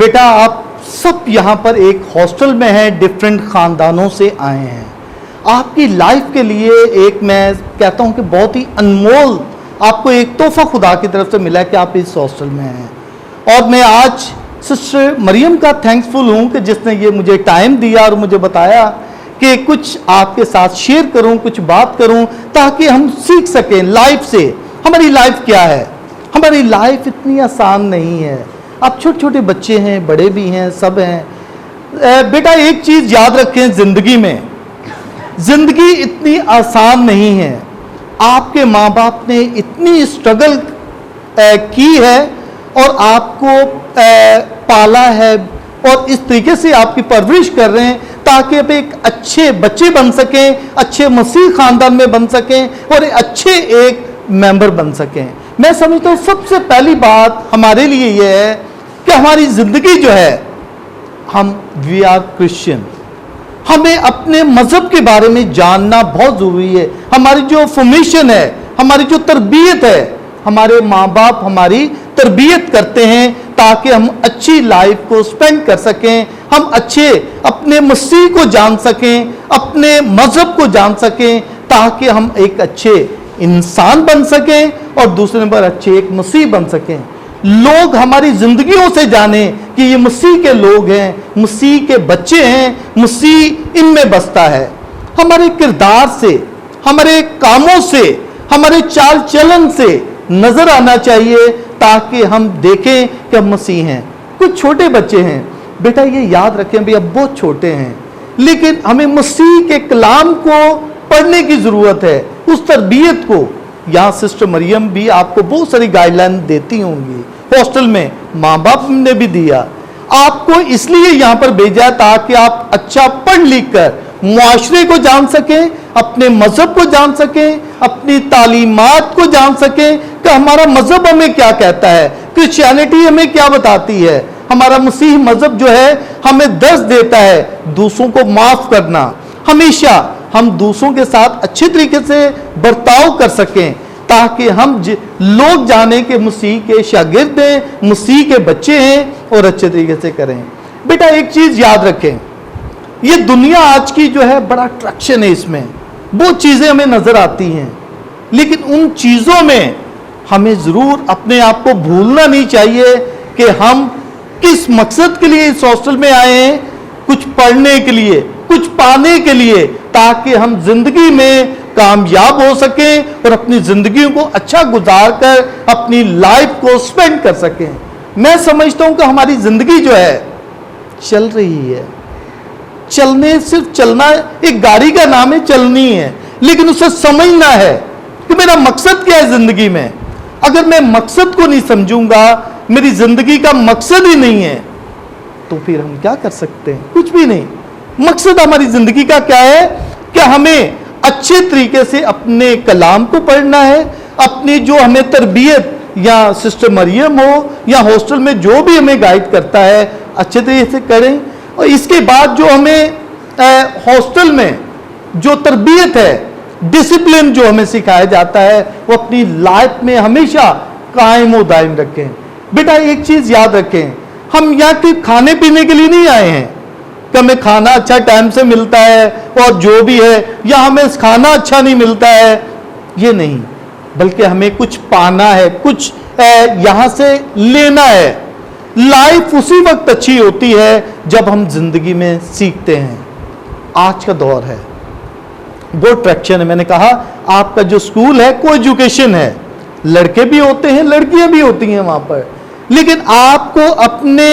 बेटा आप सब यहाँ पर एक हॉस्टल में हैं, डिफरेंट ख़ानदानों से आए हैं। आपकी लाइफ के लिए एक मैं कहता हूँ कि बहुत ही अनमोल आपको एक तोहफा खुदा की तरफ से मिला है कि आप इस हॉस्टल में हैं। और मैं आज सिस्टर मरियम का थैंकफुल हूँ कि जिसने ये मुझे टाइम दिया और मुझे बताया कि कुछ आपके साथ शेयर करूँ, कुछ बात करूँ, ताकि हम सीख सकें लाइफ से। हमारी लाइफ क्या है? हमारी लाइफ इतनी आसान नहीं है। आप छोटे छोटे बच्चे हैं, बड़े भी हैं, सब हैं। बेटा एक चीज़ याद रखें, ज़िंदगी में ज़िंदगी इतनी आसान नहीं है। आपके माँ बाप ने इतनी स्ट्रगल की है और आपको पाला है और इस तरीके से आपकी परवरिश कर रहे हैं ताकि आप एक अच्छे बच्चे बन सकें, अच्छे मसीह ख़ानदान में बन सकें और अच्छे एक मेंबर बन सकें। मैं समझता हूँ सबसे पहली बात हमारे लिए यह है कि हमारी ज़िंदगी जो है, वी आर क्रिश्चियन। हमें अपने मज़हब के बारे में जानना बहुत ज़रूरी है। हमारी जो फॉर्मेशन है, हमारी जो तरबियत है, हमारे माँ बाप हमारी तरबियत करते हैं ताकि हम अच्छी लाइफ को स्पेंड कर सकें, हम अच्छे अपने मसीह को जान सकें, अपने मज़हब को जान सकें, ताकि हम एक अच्छे इंसान बन सकें और दूसरे नंबर अच्छे एक मसीह बन सकें। लोग हमारी जिंदगियों से जाने कि ये मसीह के लोग हैं, मसीह के बच्चे हैं, मसीह इनमें बसता है। हमारे किरदार से, हमारे कामों से, हमारे चाल चलन से नजर आना चाहिए ताकि हम देखें कि हम मसीह हैं। कुछ छोटे बच्चे हैं, बेटा ये याद रखें भी अब बहुत छोटे हैं, लेकिन हमें मसीह के कलाम को पढ़ने की जरूरत है, उस तरबियत को। यहाँ सिस्टर मरियम भी आपको बहुत सारी गाइडलाइन देती होंगी, हॉस्टल में माँ बाप ने भी दिया। आपको इसलिए यहाँ पर भेजा ताकि आप अच्छा पढ़ लिख कर मुआशरे को जान सकें, अपने मजहब को जान सकें, अपनी तालीमात को जान सकें कि हमारा मजहब हमें क्या कहता है, क्रिश्चियनिटी हमें क्या बताती है। हमारा मसीह मजहब जो है हमें दर्श देता है दूसरों को माफ करना। हमेशा हम दूसरों के साथ अच्छे तरीके से बर्ताव कर सकें ताकि हम लोग जाने कि मसीह के शागिर्द हैं, मसीह के बच्चे हैं और अच्छे तरीके से करें। बेटा एक चीज याद रखें, ये दुनिया आज की जो है बड़ा अट्रैक्शन है, इसमें बहुत चीजें हमें नजर आती हैं, लेकिन उन चीजों में हमें जरूर अपने आप को भूलना नहीं चाहिए कि हम किस मकसद के लिए इस हॉस्टल में आए हैं। कुछ पढ़ने के लिए, कुछ पाने के लिए, ताकि हम जिंदगी में कामयाब हो सकें और अपनी जिंदगी को अच्छा गुजार कर अपनी लाइफ को स्पेंड कर सकें। मैं समझता हूं कि हमारी जिंदगी जो है चल रही है, चलने सिर्फ चलना, एक गाड़ी का नाम है चलनी है, लेकिन उसे समझना है कि मेरा मकसद क्या है जिंदगी में। अगर मैं मकसद को नहीं समझूंगा, मेरी जिंदगी का मकसद ही नहीं है, तो फिर हम क्या कर सकते हैं? कुछ भी नहीं। मकसद हमारी जिंदगी का क्या है कि हमें अच्छे तरीके से अपने कलाम को पढ़ना है, अपनी जो हमें तरबियत या सिस्टर मरियम हो या हॉस्टल में जो भी हमें गाइड करता है अच्छे तरीके से करें। और इसके बाद जो हमें हॉस्टल में जो तरबियत है, डिसिप्लिन जो हमें सिखाया जाता है, वो अपनी लाइफ में हमेशा कायम व दायम रखें। बेटा एक चीज़ याद रखें, हम यहाँ के खाने पीने के लिए नहीं आए हैं कि हमें खाना अच्छा टाइम से मिलता है और जो भी है, या हमें खाना अच्छा नहीं मिलता है, ये नहीं, बल्कि हमें कुछ पाना है, कुछ यहाँ से लेना है। लाइफ उसी वक्त अच्छी होती है जब हम जिंदगी में सीखते हैं। आज का दौर है, बहुत अट्रैक्शन है। मैंने कहा आपका जो स्कूल है को एजुकेशन है, लड़के भी होते हैं, लड़कियां भी होती हैं वहां पर, लेकिन आपको अपने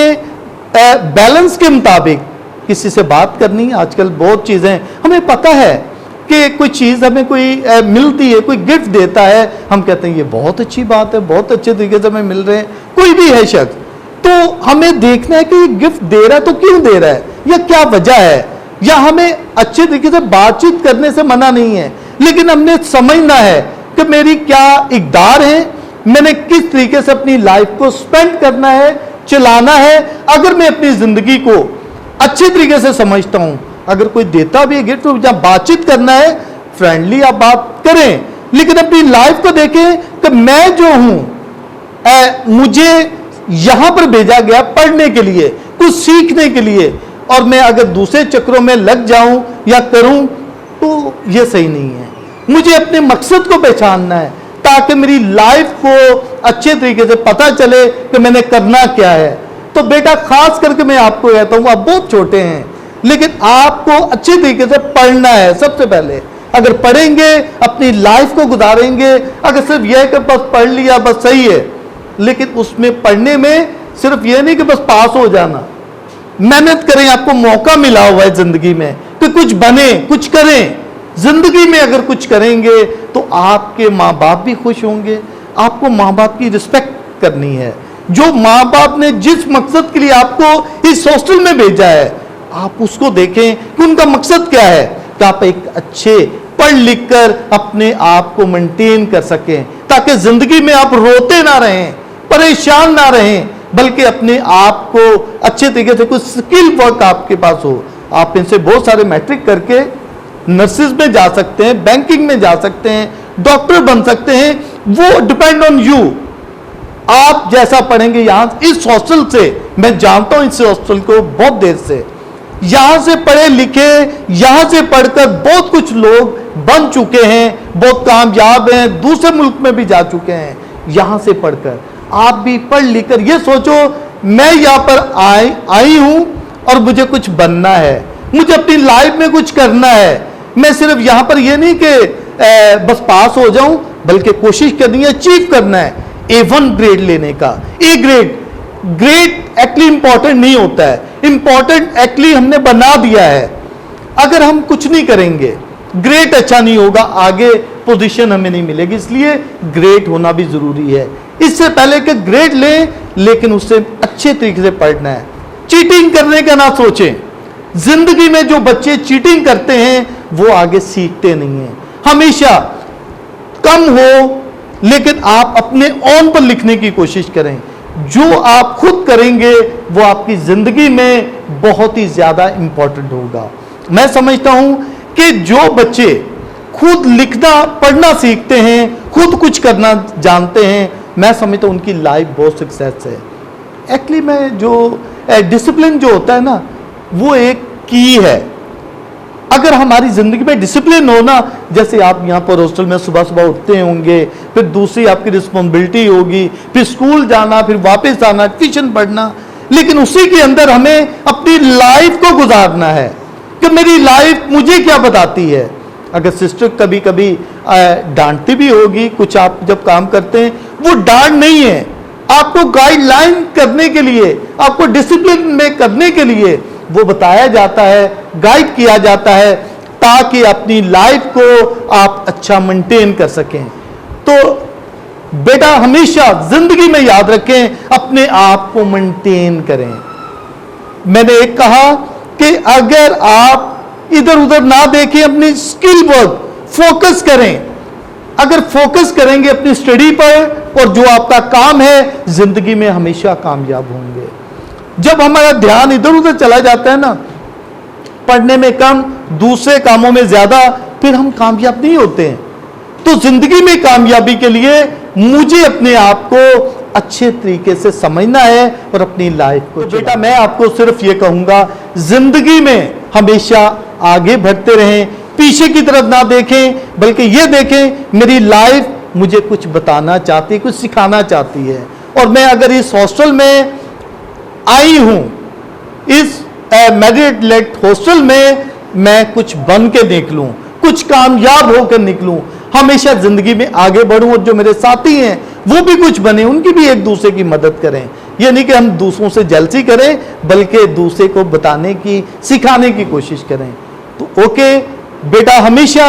बैलेंस के मुताबिक किसी से बात करनी। आजकल बहुत चीज़ें हमें पता है कि कोई चीज़ हमें कोई मिलती है, कोई गिफ्ट देता है, हम कहते हैं ये बहुत अच्छी बात है, बहुत अच्छे तरीके से हमें मिल रहे हैं, कोई भी है शख्स, तो हमें देखना है कि ये गिफ्ट दे रहा है तो क्यों दे रहा है, या क्या वजह है। या हमें अच्छे तरीके से बातचीत करने से मना नहीं है, लेकिन हमने समझना है कि मेरी क्या इक़दार है, मैंने किस तरीके से अपनी लाइफ को स्पेंड करना है, चलाना है। अगर मैं अपनी ज़िंदगी को अच्छे तरीके से समझता हूं, अगर कोई देता भी है गिफ्ट, तो जब बातचीत करना है फ्रेंडली आप बात करें, लेकिन अपनी लाइफ को देखें कि मैं जो हूं, मुझे यहां पर भेजा गया पढ़ने के लिए, कुछ सीखने के लिए, और मैं अगर दूसरे चक्रों में लग जाऊं या करूं तो यह सही नहीं है। मुझे अपने मकसद को पहचानना है ताकि मेरी लाइफ को अच्छे तरीके से पता चले कि मैंने करना क्या है। तो बेटा, खास करके मैं आपको कहता हूं, आप बहुत छोटे हैं लेकिन आपको अच्छे तरीके से पढ़ना है। सबसे पहले अगर पढ़ेंगे, अपनी लाइफ को गुजारेंगे। अगर सिर्फ यह कि बस पढ़ लिया बस सही है, लेकिन उसमें पढ़ने में सिर्फ यह नहीं कि बस पास हो जाना। मेहनत करें, आपको मौका मिला हुआ है जिंदगी में कि कुछ बने, कुछ करें। जिंदगी में अगर कुछ करेंगे तो आपके माँ बाप भी खुश होंगे। आपको माँ बाप की रिस्पेक्ट करनी है। जो माँ बाप ने जिस मकसद के लिए आपको इस हॉस्टल में भेजा है, आप उसको देखें कि उनका मकसद क्या है, कि आप एक अच्छे पढ़ लिख कर अपने आप को मेंटेन कर सकें, ताकि जिंदगी में आप रोते ना रहें, परेशान ना रहें, बल्कि अपने आप को अच्छे तरीके से कुछ स्किल वर्क आपके पास हो। आप इनसे बहुत सारे मैट्रिक करके नर्सिस में जा सकते हैं, बैंकिंग में जा सकते हैं, डॉक्टर बन सकते हैं। वो डिपेंड ऑन यू। आप जैसा पढ़ेंगे। यहां इस हॉस्टल से, मैं जानता हूं इस हॉस्टल को बहुत देर से, यहां से पढ़े लिखे, यहां से पढ़कर बहुत कुछ लोग बन चुके हैं, बहुत कामयाब हैं, दूसरे मुल्क में भी जा चुके हैं यहां से पढ़कर। आप भी पढ़ लिख कर ये सोचो, मैं यहां पर आई हूं और मुझे कुछ बनना है, मुझे अपनी लाइफ में कुछ करना है। मैं सिर्फ यहां पर ये नहीं कि बस पास हो जाऊं, बल्कि कोशिश करनी है, अचीव करना है, A1 ग्रेड लेने का। A ग्रेड एक्चुअली इंपॉर्टेंट नहीं होता है, इंपॉर्टेंट एक्चुअली हमने बना दिया है। अगर हम कुछ नहीं करेंगे, ग्रेट अच्छा नहीं होगा, आगे पोजीशन हमें नहीं मिलेगी। इसलिए ग्रेट होना भी जरूरी है। इससे पहले कि ग्रेड लें, लेकिन उससे अच्छे तरीके से पढ़ना है। चीटिंग करने का ना सोचें। जिंदगी में जो बच्चे चीटिंग करते हैं वो आगे सीखते नहीं हैं। हमेशा कम हो, लेकिन आप अपने ऑन पर लिखने की कोशिश करें। जो आप खुद करेंगे वो आपकी जिंदगी में बहुत ही ज्यादा इंपॉर्टेंट होगा। मैं समझता हूं कि जो बच्चे खुद लिखना पढ़ना सीखते हैं, खुद कुछ करना जानते हैं, मैं समझता हूं उनकी लाइफ बहुत सक्सेस है। एक्चुअली में जो डिसिप्लिन जो होता है ना, वो एक की है। अगर हमारी जिंदगी में डिसिप्लिन हो ना, जैसे आप यहाँ पर हॉस्टल में सुबह सुबह उठते होंगे, फिर दूसरी आपकी रिस्पॉन्सिबिलिटी होगी, फिर स्कूल जाना, फिर वापस आना, ट्यूशन पढ़ना, लेकिन उसी के अंदर हमें अपनी लाइफ को गुजारना है कि मेरी लाइफ मुझे क्या बताती है। अगर सिस्टर कभी कभी डांटती भी होगी, कुछ आप जब काम करते हैं, वो डांट नहीं है, आपको गाइडलाइन करने के लिए, आपको डिसिप्लिन में करने के लिए वो बताया जाता है, गाइड किया जाता है, ताकि अपनी लाइफ को आप अच्छा मेंटेन कर सकें। तो बेटा, हमेशा जिंदगी में याद रखें, अपने आप को मेंटेन करें। मैंने एक कहा कि अगर आप इधर उधर ना देखें, अपनी स्किल वर्क फोकस करें। अगर फोकस करेंगे अपनी स्टडी पर और जो आपका काम है, जिंदगी में हमेशा कामयाब होंगे। जब हमारा ध्यान इधर उधर चला जाता है ना, पढ़ने में कम, दूसरे कामों में ज्यादा, फिर हम कामयाब नहीं होते हैं। तो जिंदगी में कामयाबी के लिए मुझे अपने आप को अच्छे तरीके से समझना है और अपनी लाइफ को। तो बेटा, मैं आपको सिर्फ ये कहूंगा, जिंदगी में हमेशा आगे बढ़ते रहें, पीछे की तरफ ना देखें, बल्कि ये देखें मेरी लाइफ मुझे कुछ बताना चाहती है, कुछ सिखाना चाहती है। और मैं अगर इस हॉस्टल में आई हूं, इस मैरिट लेट हॉस्टल में, मैं कुछ बन के निकलूं, कुछ कामयाब होकर निकलूं, हमेशा जिंदगी में आगे बढ़ूं, और जो मेरे साथी हैं वो भी कुछ बने, उनकी भी एक दूसरे की मदद करें। ये नहीं कि हम दूसरों से जेलसी करें, बल्कि दूसरे को बताने की, सिखाने की कोशिश करें। तो ओके बेटा, हमेशा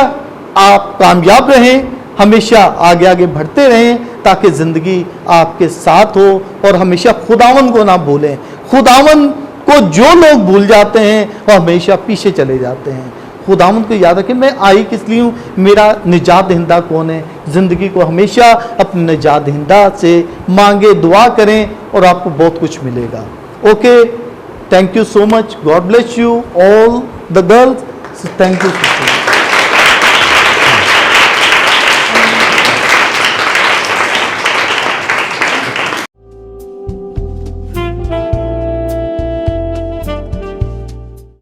आप कामयाब रहें, हमेशा आगे आगे बढ़ते रहें, ताकि जिंदगी आपके साथ हो। और हमेशा खुदावन को ना भूलें। खुदावन को जो लोग भूल जाते हैं वो हमेशा पीछे चले जाते हैं। खुदावन को याद रखें, मैं आई किस लिए हूँ, मेरा निजात दहिंदा कौन है। जिंदगी को हमेशा अपने निजात दहिंदा से मांगे, दुआ करें, और आपको बहुत कुछ मिलेगा। Okay, thank you so much, God bless you all the girls, thank you.